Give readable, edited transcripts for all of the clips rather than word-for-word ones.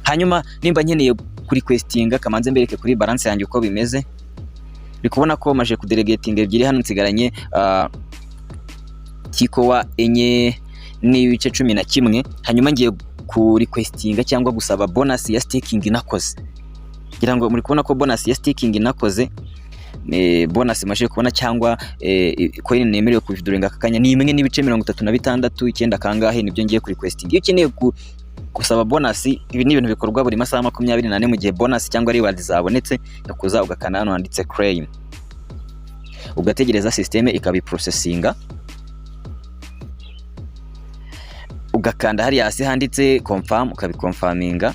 hanyuma nimba nkeneye kuri questinga kamanze mbereke kuri balance yanjye uko bimeze. Uri kubona ko maje ku delegating ebyiri hano nsigaranye tikowa enye n'ibice 11, hanyuma ngiye ku requestinga cyangwa gusaba bonus ya staking nakoze. Kugira ngo muri kubona ko bonus ya staking nakoze, bonus maje kubona cyangwa coin nemerewe ku withdrawing akakanya ni 1.36 icyenda kangahe nibyo ngiye ku requesting. Iyo ukeneye gusaba bonus, ibi ni ibintu bikorwa buri masaha 24 mu gihe bonus cyangwa reward zabonetse, nakuza ugakana hano handitse claim, ugategereza system ikabi processinga, ugakanda hari hasi handitse confirm ukabiconfirminga,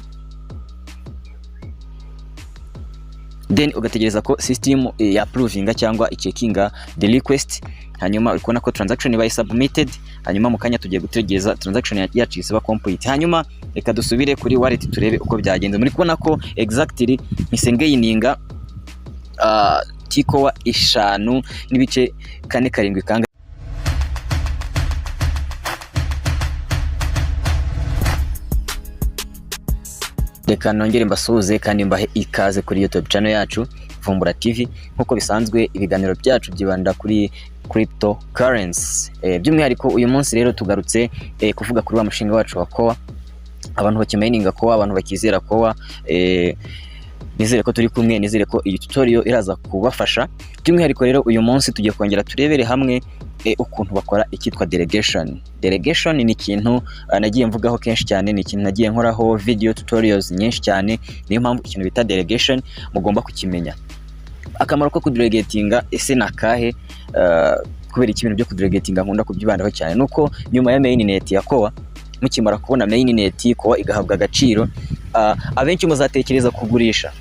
then ugategereza ko system ya approvinga cyangwa icheckinga the request, hanyuma ukona ko transaction ibaye submitted, hanyuma mu kanya tugiye gutegereza transaction yacu isaba complete. Hanyuma reka dusubire kuri wallet turebe uko byagenze. Muri kubona ko exactly misengeyininga tikowa 5 n'ibice 4.7 kanga. Reka nongere mbasuhuze kandi mbahe ikaze kuri YouTube channel yacu Vumbura TV. Nkuko bisanzwe ibiganiro byacu byibanda kuri cryptocurrency. By'umwihariko uyu munsi rero tugarutse kuvuga kuri wa mushinga wacu wa Core, abantu bakimayininga Core, abantu bakizera Core. Nizere ko turi kumwe, nizere ko iyi tutorial iraza kubafasha. By'umwihariko rero uyu munsi tugiye kongera turebere hamwe ukuntu bakora ikitwa delegation. Delegation ni ikintu nagiye mvugaho kenshi cyane, ni ikintu nagiye nkoraho video tutorials nyinshi cyane. Niyo mpamvu ikintu bita delegation mugomba kukimenya. Akamaro ko kudelegatinga ese nakahe? Kubera ibintu byo kudelegatinga nkunda kubyibandaho cyane nuko nyuma ya mainnet ya Core, mukimara kubona mainnet Core igahabwa agaciro, abenshi muzatekereza kugurisha.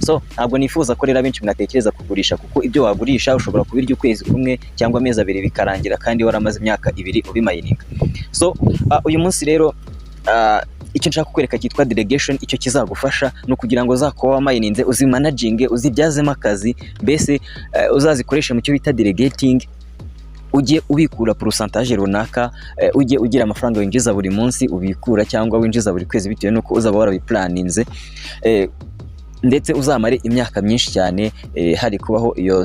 So ntabwo nifuza ko rero abenshi mwatekereza kugurisha, kuko ibyo wagurisha ushobora kubirya ukwezi kumwe cyangwa amezi 2 bikarangira kandi waramaze imyaka 2 ubimayininga. So uyu munsi rero icyo nshaka kukwereka cyitwa delegation. Icyo kizagufasha no kugira ngo zakowa mayininze uzimanaging, uzibyazemo akazi, mbese uzazikoresha mu cyo bita delegating. Ujye ubikura pourcentage runaka, ujye ugira amafaranga winjiza buri munsi ubikura cyangwa winjiza buri kwezi bitewe nuko uzaba warabiplaninze, ndetse uzamare imyaka myinshi cyane hari kubaho iyo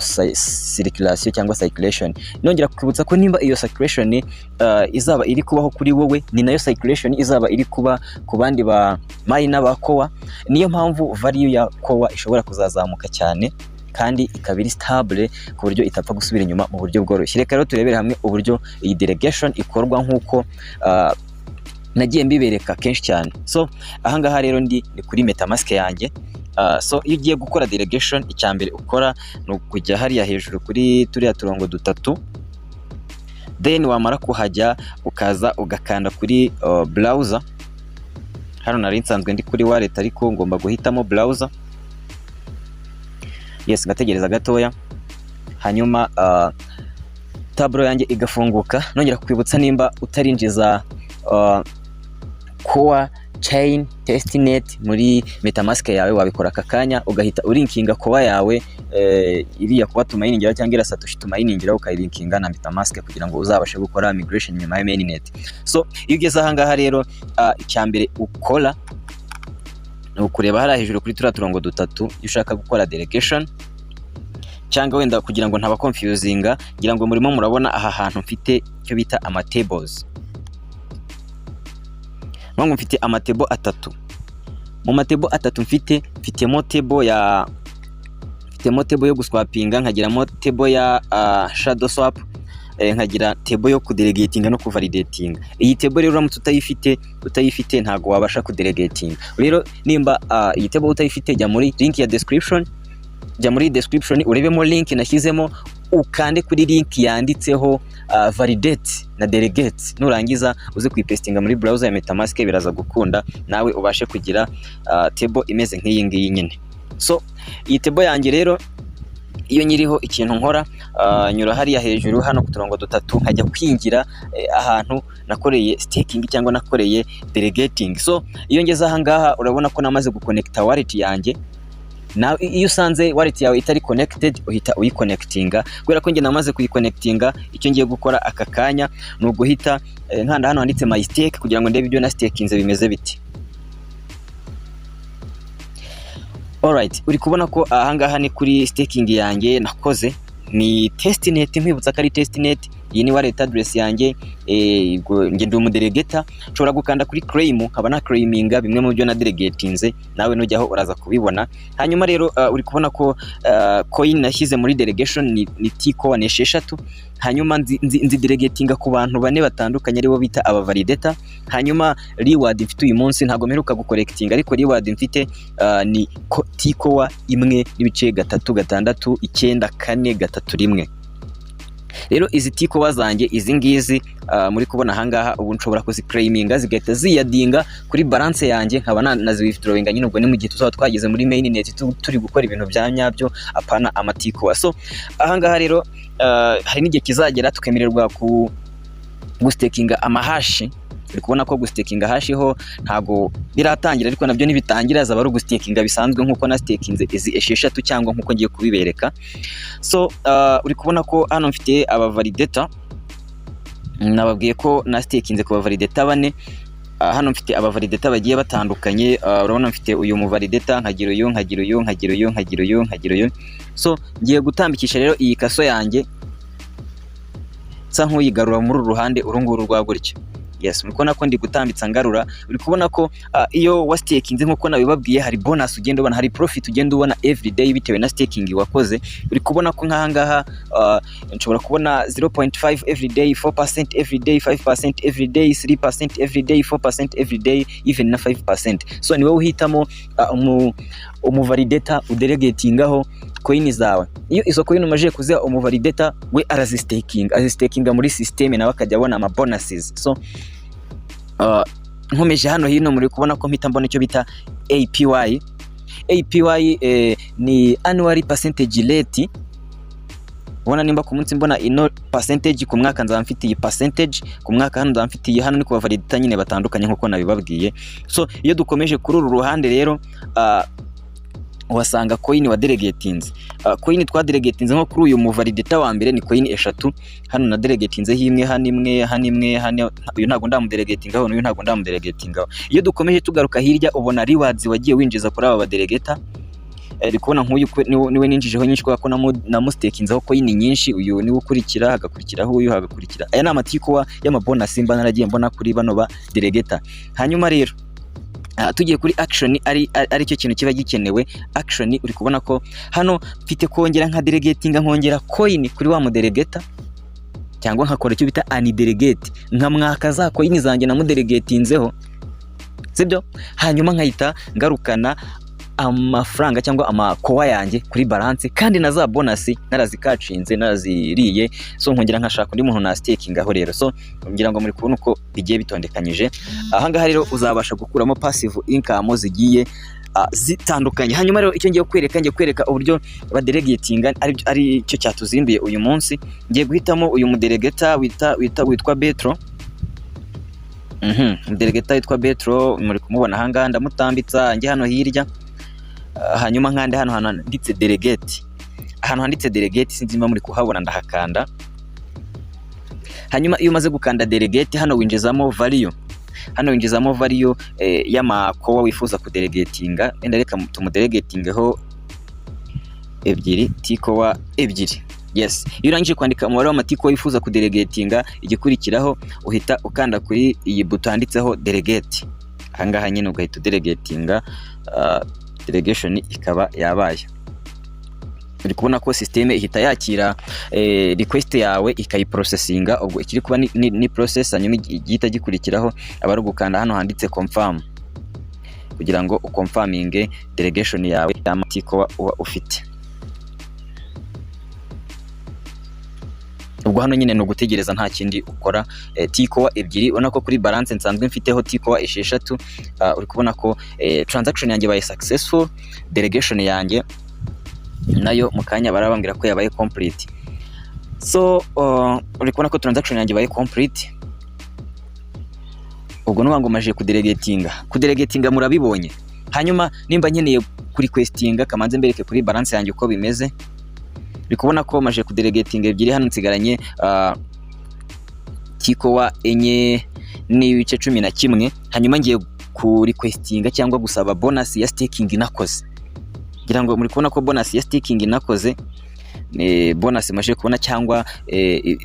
circulation cyangwa circulation. Nongera kwibutsa ko nimba iyo circulation izaba iri kubaho kuri wowe, ni nayo circulation izaba iri kuba ku bandi ba miner ba Core. Niyo mpamvu value ya Core ishobora kuzazamuka cyane kandi ikabiri stable ku buryo itapfa gusubira inyuma mu buryo bworoshye. Reka rero turebere hamwe uburyo iyi delegation ikorwa nkuko nagiye mbibereka kenshi cyane. So ahangaha rero ndi kuri MetaMask yanjye. So iyo ugiye gukora delegation, icyambere ukora no kujya hariya hejuru kuri turiya turongo dutatu, then wamara kuhajya ukaza ugakanda kuri browser. Hano nari nsanzwe ndi kuri wallet ariko ngomba guhitamo browser. Yes, ngategereza gatoya, hanyuma tableau yanjye igafunguka. Nongera kwibutsa nimba utarinjiza Core TestNet muri MetaMask yawe, wabikora akakanya ugahita ulinkinga Core yawe iriya kuba tumayiningira cyangwa ira Satoshi tumayiningira, ukayilinkinga na MetaMask kugira ngo uzabashe gukora migration nyuma ya mainnet. So iyo ugeze ahangaha rero icyambere ukora ukureba hari hejuru kuri turongo dutatu iyo ushaka gukora delegation, cyangwa wenda kugira ngo ntaba confusinga, ngira ngo murimo murabona aha hantu mfite cyo bita amatables. Mwangu mfite amatable atatu. Mu matable atatu mfitemo table yo guswapinga, nkagira table ya shadow swap, nkagira table yo kudelegatinga no kuvalidatinga. Iyi table rero uramutse utayifite ntago wabasha kudelegatinga. Rero nimba iyi table utayifite, jya muri link ya description, urebemo link nashyizemo, ukande kuri link yanditseho validate na delegate. Nurangiza uze kuyipestinga muri browser ya MetaMask, biraza gukunda nawe ubashe kugira table imeze nk'iyi ngiyi nyine. So iyi table yanjye rero iyo nyiriho ikintu nkora, nyura hariya hejuru hano ku turongo dutatu, nkajya kwingira ahantu nakoreye staking cyangwa nakoreye delegating. So iyo ngeze aha ngaha urabona ko namaze guconnecta wallet yanjye. Now iyo usanze wallet yawe itari connected, uhita uyiconnectinga. Kubera ko nge namaze kuyiconnectinga, icyo ngiye gukora aka kanya no guhita nkanda hano handitse my stake kugira ngo ndebe ibyo na stakinze bimeze biti. Alright, uri kubona ko ahangaha ni kuri staking yanjye nakoze ni TestNet, nkwibutsa ko ari TestNet. Iyi ni wallet address yanjye, nge ndi umudelegata, nshobora gukanda kuri claim nkaba na claiminga bimwe mu byo na delegatinze, nawe nujyaho uraza kubibona. Hanyuma rero uri kubona ko coin nashyize muri delegation ni T-Core 6. Hanyuma nzi delegatinga ku bantu bane batandukanye aribo bita aba validator. Hanyuma reward mfite uyu munsi ntago mperuka gucollectinga, ariko reward mfite ni T-Core 1.66941. Rero izi T-Core zanjye izi ngizi muri kubona ahangaha, ubu nshobora kuziclaiminga zigahita ziyadinga kuri balance yanjye, nkaba naziwithdrawinga nyine. Ubwo ni mu gihe tuzaba twageze muri mainnet turi gukora ibintu bya nyabyo, apana ama T-Core. So ahangaha rero hari n'igihe kizagera tukemererwa gustakinga amahashi. Uri kubona ko gustakinga hashi ho ntago biratangira, ariko nabyo nibitangira zaba ari gustakinga bisanzwe nkuko na stakinze izi 6 cyangwa nkuko ngiye kubibereka. So uri kubona ko hano mfite aba validator, nababwiye ko na stakinze ku validator bane. Hano mfite aba validator bagiye batandukanye. Urabona mfite uyu mu validator, nkagira uyu. So ngiye gutambikisha rero iyi kaso yanjye sa nkuyigarura muri ruhande urunguru rwa gutyo. Yes, muri kubona ko ndi gutambitsa ngarura. Uri kubona ko iyo wa stakinze nkuko nabibabwiye, hari bonus ugenda ubona, hari profit ugenda ubona every day bitewe na staking wakoze. Uri kubona ko nkahangaha nshobora kubona 0.5 every day, 4% every day, 5% every day, 3% every day, 4% every day, even na 5%. So ni wowe uhitamo umuvalidator udelegatingaho coin zawe. Iyo izo coin umaje kuziha umuvalidator, we azistakinga muri system nawe akajya abona ama bonuses. So nkomeje hano hino muri kubona ko mpita mbona icyo bita APY. APY ni annual percentage rate. Ubona nimba ku munsi mbona ino percentage, ku mwaka nzaba mfite iyi percentage, ku mwaka hano nzaba mfite iyi. Hano ni ku validator nyine batandukanye nkuko nabibabwiye. So iyo dukomeje kuri uru ruhande rero wasanga coin wa delegatinze. Coin twa delegatinze nko kuri uyu mu validator wa mbere ni coin 3. Hano na delegatinze himwe, hano uyu ntago ndamudelegatingaho, uyu ntago ndamudelegatingaho. Iyo dukomeje tugaruka hirya ubona rewards wagiye winjiza kuri aba delegata. Kubona nk'uyu niwe ninjijeho nyinshi kwa ko namustakinzeho coin nyinshi. Uyu niwe ukurikira, hagakurikiraho uyu, hagakurikira. Aya ni amatiko y'ama bonus mba naragiye mbona kuri bano ba delegata. Hanyuma rero tugiye kuri action, ari cyo kintu kiba gikenewe. Action uri kubona ko hano mfite kongera nka delegatinga, nkongera coin kuri wa mudelegata, cyangwa nkakora icyo bita delegate, nka mwaka za coin zanjye na mudelegatinzeho, sibyo? Hanyuma nkahita ngarukana amafaranga cyangwa amakowa yanjye kuri balance, kandi na za bonus narazikacinze, naraziriye. So nkongera nkashaka undi muntu na staking aho rero. So ngira ngo muri kubona uko bigiye bitondekanyije. Ahangaha rero uzabasha gukuramo passive income zigiye zitandukanye. Hanyuma rero icyo ngiye kwereka uburyo badelegatinga ari cyo cyatuzinduye uyu munsi. Ngiye guhitamo uyu mudelegata witwa Betro. Delegate witwa Betro, muri kumubona ahangaha ndamutambitsa njye hano hirya. Hanyuma nkande hano handitse Delegate. Ahantu handitse Delegate sinzi mba muri kuhabona, ndahakanda. Hanyuma iyo umaze gukanda Delegate, hano winjizamo value. Hano winjizamo value y'amakowa wifuza kudelegatinga. Enda reka tumudelegatingeho 2 T-Core 2. Yes, iyo urangije kwandika umubare w'amatiko wifuza kudelegatinga, igikurikiraho uhita ukanda kuri iyi buto handitseho Delegate. Ahangaha nyine ugahita delegatinga, delegation ikaba yabaye. Uri kubona ko system ihita yakira request yawe ikayiprocessinga. Ubwo ikiri kuba ni process, hanyuma igihita gikurikiraho abari gukanda hano handitse confirm, kugira ngo uconfirminge delegation yawe y'amatiko uba ufite. Ubwo hano nyine no gutegereza, nta kindi ukora. T-Core 2, ubona ko kuri balance nsanzwe mfiteho T-Core 6. Uri kubona ko transaction yanjye baye successful, delegation yanjye nayo mukanya barabambira ko yabaye complete. So uri kubona ko transaction yanjye baye complete. Ubwo nubango maje kudelegatinga murabibonye. Hanyuma nimba nkeneye kuri questinga, kamanze mbereke kuri balance yanjye uko bimeze. Uri kubona ko maje kudelegatinga 2, hano nsigaranye T-Core 4.11. Hanyuma ngiye ku requestinga cyangwa gusaba bonus ya staking nakoze. ngira ngo muri kubona ko bonus ya staking nakoze bonus mashe kubona cyangwa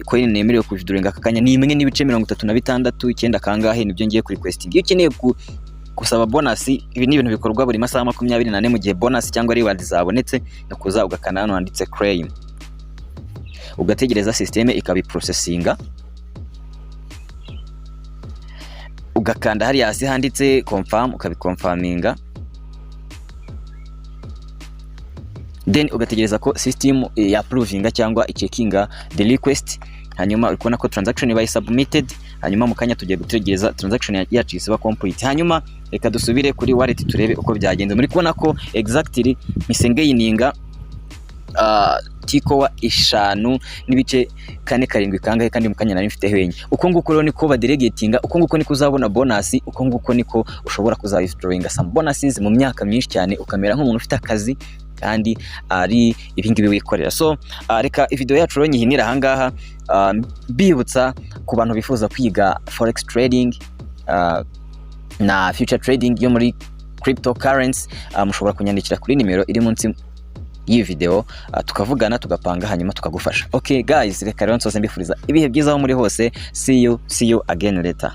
coin nemerewe ku withdrawing akakanya ni 1.36 icyenda kangahe nibyo ngiye kuri requesting. Iyo ukeneye gusaba bonus, ibi ni ibintu bikorwa buri masaha 24 mu gihe bonus cyangwa reward zabonetse no kuza ugakana hano handitse claim, ugategereza system ikabi processinga, ugakanda hari hasi handitse confirm ukabiconfirminga, then ugategereza ko system ya approvinga cyangwa icheckinga the request, hanyuma ukubona ko transaction ibaye submitted, hanyuma mukanya tugiye gutegereza transaction yacu isiba complete. Hanyuma reka dusubire kuri wallet turebe uko byagenze. Muri kubona ko exactly misengeyininga tiko wa 5 n'ibice 4.7 kangahe kandi mukanya nari mfite henye. Uko nguko rero niko badelegatinga, uko nguko niko uzabona bonus, uko nguko niko ushobora kuza withdrawing some bonuses mu myaka myinshi cyane ukamera nk'umuntu ufite akazi kandi ari ibingibi wikorera. So reka video yacu rero nyihinira ahangaha, bibutsa ku bantu bifuza kwiga forex trading na future trading yo muri cryptocurrency, mushobora kunyandikira kuri nimero iri munsi iyi video, tukavugana tugapanga hanyuma tukagufasha. Okay guys, reka rero nsoze mbifuriza ibihe byiza aho muri hose. See you again later.